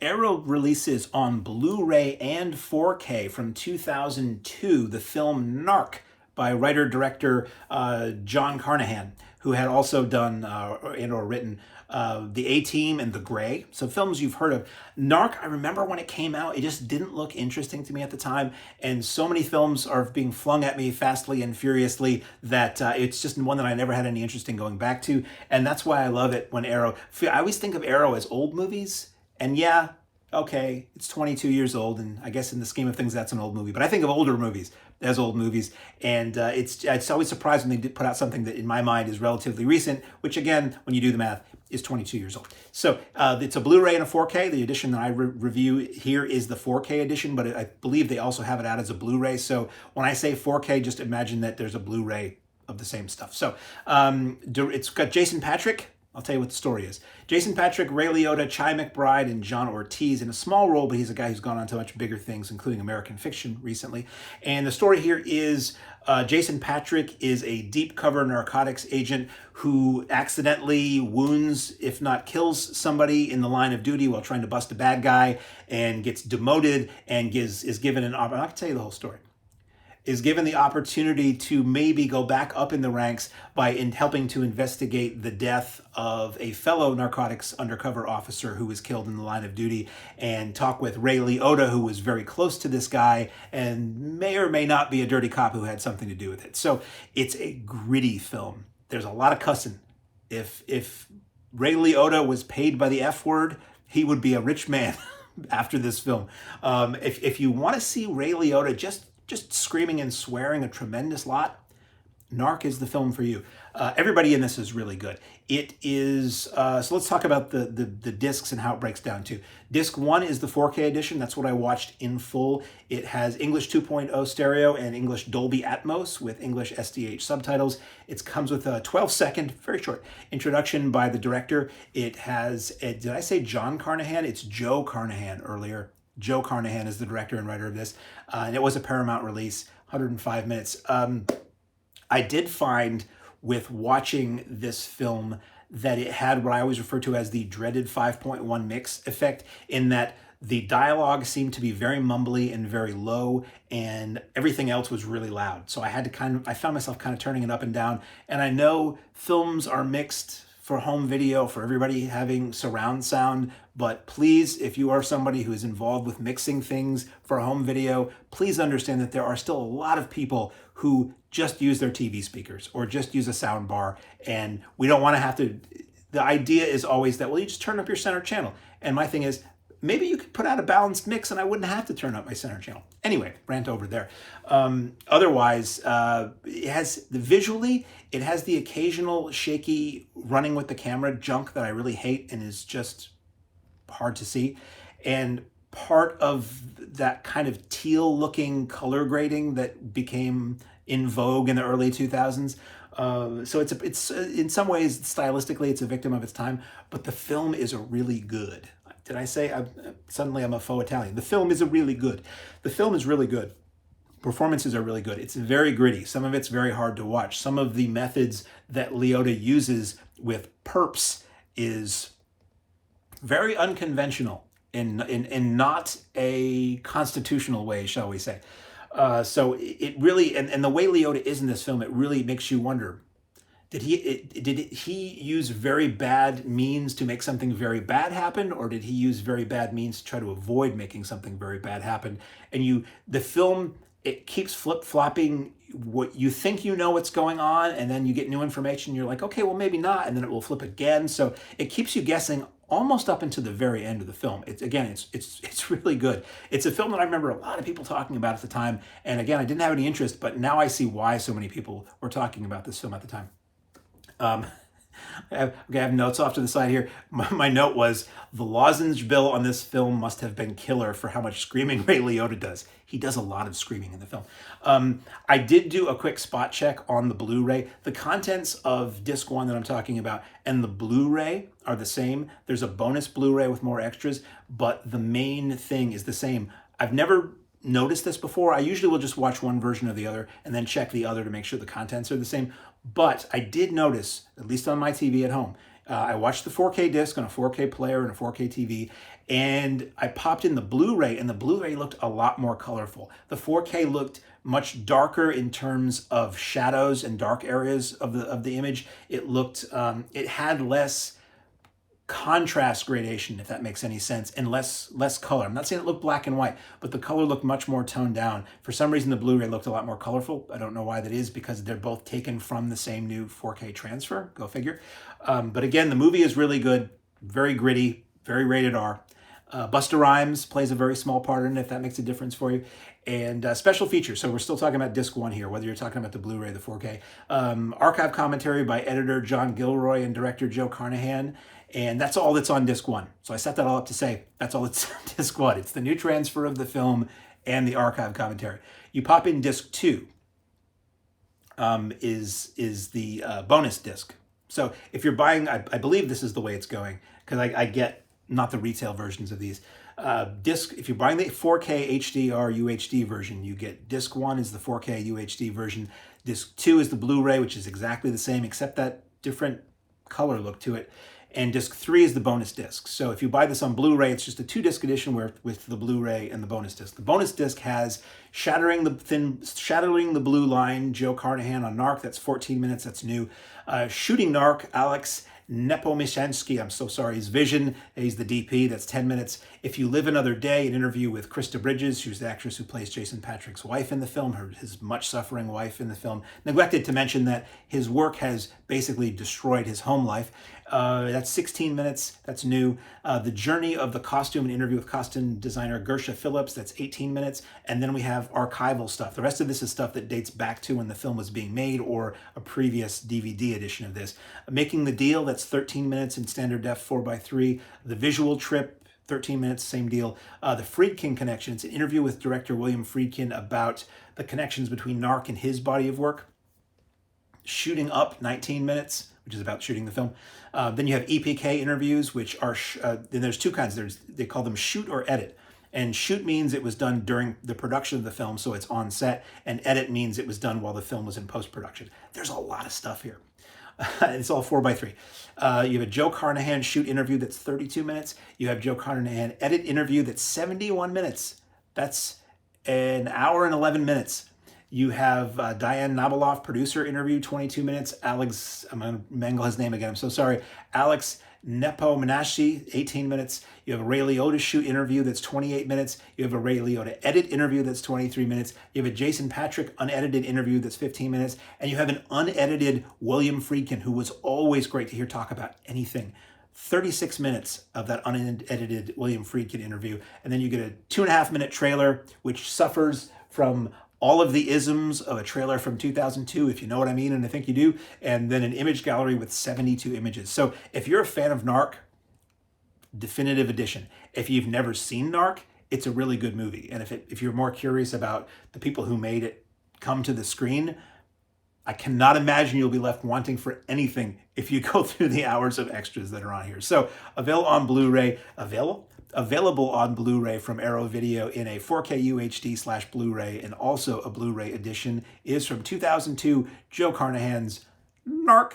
Arrow releases on Blu-ray and 4K from 2002 the film NARC by writer-director John Carnahan, who had also done and or written The A-Team and The Gray. So films you've heard of. NARC, I remember when it came out, it just didn't look interesting to me at the time. And so many films are being flung at me fastly and furiously that it's just one that I never had any interest in going back to. And that's why I love it when Arrow, I always think of Arrow as old movies. And yeah, okay, it's 22 years old, and I guess in the scheme of things, that's an old movie. But I think of older movies as old movies, and it's always surprised when they put out something that, in my mind, is relatively recent, which, again, when you do the math, is 22 years old. So it's a Blu-ray and a 4K. The edition that I review here is the 4K edition, but I believe they also have it out as a Blu-ray. So when I say 4K, just imagine that there's a Blu-ray of the same stuff. So it's got Jason Patric. I'll tell you what the story is. Jason Patric, Ray Liotta, Chi McBride, and John Ortiz in a small role, but he's a guy who's gone on to much bigger things, including American Fiction recently. And the story here is Jason Patric is a deep cover narcotics agent who accidentally wounds, if not kills, somebody in the line of duty while trying to bust a bad guy, and gets demoted and is given an opportunity. I can tell you the whole story. Is given the opportunity to maybe go back up in the ranks by helping to investigate the death of a fellow narcotics undercover officer who was killed in the line of duty, and talk with Ray Liotta, who was very close to this guy and may or may not be a dirty cop who had something to do with it. So it's a gritty film. There's a lot of cussing. If Ray Liotta was paid by the F word, he would be a rich man after this film. If you want to see Ray Liotta just screaming and swearing a tremendous lot, NARC is the film for you. Everybody in this is really good. It is, so let's talk about the discs and how it breaks down too. Disc 1 is the 4K edition. That's what I watched in full. It has English 2.0 stereo and English Dolby Atmos with English SDH subtitles. It comes with a 12-second, very short, introduction by the director. It has, did I say John Carnahan? It's Joe Carnahan earlier. Joe Carnahan is the director and writer of this, and it was a Paramount release, 105 minutes. I did find with watching this film that it had what I always refer to as the dreaded 5.1 mix effect, in that the dialogue seemed to be very mumbly and very low, and everything else was really loud. So I found myself kind of turning it up and down. And I know films are mixed for home video, for everybody having surround sound, but please, if you are somebody who is involved with mixing things for home video, please understand that there are still a lot of people who just use their TV speakers or just use a sound bar, and we don't want to have to. The idea is always that, well, you just turn up your center channel. And my thing is, maybe you could put out a balanced mix and I wouldn't have to turn up my center channel. Anyway, rant over there. Otherwise, it has visually, it has the occasional shaky running with the camera junk that I really hate and is just hard to see. And part of that kind of teal looking color grading that became in vogue in the early 2000s. So it's in some ways, stylistically, it's a victim of its time, but the film is really good. Did I say, suddenly I'm a faux Italian. The film is really good. The film is really good. Performances are really good. It's very gritty. Some of it's very hard to watch. Some of the methods that Liotta uses with perps is very unconventional in not a constitutional way, shall we say. So it really, and the way Liotta is in this film, it really makes you wonder, did he use very bad means to make something very bad happen, or did he use very bad means to try to avoid making something very bad happen? And the film, it keeps flip-flopping. What you think you know what's going on, and then you get new information. You're like, okay, well maybe not, and then it will flip again. So it keeps you guessing almost up into the very end of the film. It's really good. It's a film that I remember a lot of people talking about at the time. And again, I didn't have any interest, but now I see why so many people were talking about this film at the time. I have notes off to the side here. My note was, the lozenge bill on this film must have been killer for how much screaming Ray Liotta does. He does a lot of screaming in the film. I did do a quick spot check on the Blu-ray. The contents of disc 1 that I'm talking about and the Blu-ray are the same. There's a bonus Blu-ray with more extras, but the main thing is the same. I've never noticed this before. I usually will just watch one version or the other and then check the other to make sure the contents are the same. But I did notice, at least on my TV at home, I watched the 4K disc on a 4K player and a 4K TV, and I popped in the Blu-ray, and the Blu-ray looked a lot more colorful. The 4K looked much darker in terms of shadows and dark areas of the image. It looked, it had less contrast gradation, if that makes any sense, and less color. I'm not saying it looked black and white, but the color looked much more toned down. For some reason, the Blu-ray looked a lot more colorful. I don't know why that is, because they're both taken from the same new 4K transfer. Go figure. But again, the movie is really good, very gritty, very rated R. Busta Rhymes plays a very small part in it, if that makes a difference for you. And special features. So we're still talking about disc 1 here, whether you're talking about the Blu-ray, the 4K. Archive commentary by editor John Gilroy and director Joe Carnahan. And that's all that's on disc 1. So I set that all up to say that's all that's on disc 1. It's the new transfer of the film and the archive commentary. You pop in disc 2 is the bonus disc. So if you're buying, I believe this is the way it's going, because I get not the retail versions of these. If you're buying the 4K HDR UHD version, you get disc 1 is the 4K UHD version. Disc 2 is the Blu-ray, which is exactly the same, except that different color look to it. And disc 3 is the bonus disc. So if you buy this on Blu-ray, it's just a 2-disc edition with the Blu-ray and the bonus disc. The bonus disc has Shattering the Blue Line, Joe Carnahan on NARC. That's 14 minutes. That's new. Shooting NARC, Alex Nepomyshansky, I'm so sorry, his Vision. He's the DP. That's 10 minutes. If You Live Another Day, an interview with Krista Bridges, who's the actress who plays Jason Patric's wife in the film, his much-suffering wife in the film. Neglected to mention that his work has basically destroyed his home life. That's 16 minutes. That's new. The Journey of the Costume, an interview with costume designer Gersha Phillips. That's 18 minutes. And then we have archival stuff. The rest of this is stuff that dates back to when the film was being made or a previous DVD edition of this. Making the Deal, that's 13 minutes in standard def 4:3. The Visual Trip, 13 minutes, same deal. The Friedkin Connection, it's an interview with director William Friedkin about the connections between NARC and his body of work. Shooting Up, 19 minutes, which is about shooting the film. Then you have EPK interviews, which are, then there's two kinds. They call them shoot or edit. And shoot means it was done during the production of the film, so it's on set. And edit means it was done while the film was in post-production. There's a lot of stuff here. It's all 4:3. You have a Joe Carnahan shoot interview that's 32 minutes. You have Joe Carnahan edit interview that's 71 minutes. That's an hour and 11 minutes. You have Diane Nabaloff producer interview, 22 minutes. Alex, I'm going to mangle his name again, I'm so sorry. Alex Nepomyshansky, 18 minutes. You have a Ray Liotta shoot interview that's 28 minutes. You have a Ray Liotta edit interview that's 23 minutes. You have a Jason Patric unedited interview that's 15 minutes. And you have an unedited William Friedkin, who was always great to hear talk about anything. 36 minutes of that unedited William Friedkin interview. And then you get a 2.5-minute trailer, which suffers from all of the isms of a trailer from 2002, if you know what I mean, and I think you do, and then an image gallery with 72 images. So if you're a fan of NARC, definitive edition. If you've never seen NARC, it's a really good movie. And if you're more curious about the people who made it come to the screen, I cannot imagine you'll be left wanting for anything if you go through the hours of extras that are on here. So available on Blu-ray, available on Blu-ray from Arrow Video in a 4K UHD/Blu-ray, and also a Blu-ray edition is from 2002, Joe Carnahan's NARC.